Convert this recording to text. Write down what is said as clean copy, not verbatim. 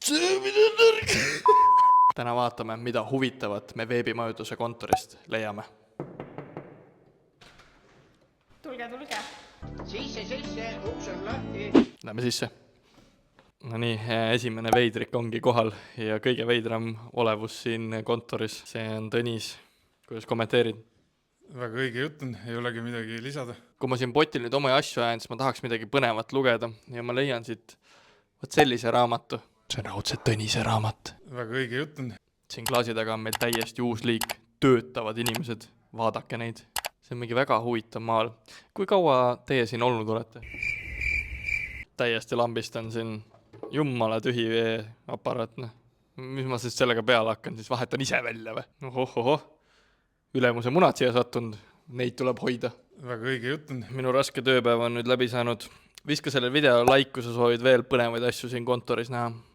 söömine nõrg. Täna vaatame, mida huvitavat me veebimajutuse kontorist leiame. Tulge. Sisse, uks on lahti. Lähme sisse. No nii, esimene veidrik ongi kohal ja kõige veidram olevus siin kontoris. See on Tõnis. Kuidas kommenteerid? Väga õige jutt on, ei olegi midagi lisada. Kui ma siin potil nüüd oma asju ajan, siis ma tahaks midagi põnevat lugeda ja ma leian siit sellise raamatu. See on raudselt Tõnise raamat. Väga õige jutt on. Siin klaasi taga on meil täiesti uus liik. Töötavad inimesed. Vaadake neid. See on mingi väga huvitav maal. Kui kaua teie siin olnud olete? Täiesti lambist on siin jummala tühi veeaparaat. Mis ma siis sellega peale hakkan, siis vahetan ise välja või? Ohohoh. Ülemuse munad siia sattunud. Neid tuleb hoida. Väga õige jutt on. Minu raske tööpäev on nüüd läbi saanud. Viska selle video like, kui sa soovid veel põnevaid asju siin kontoris näha.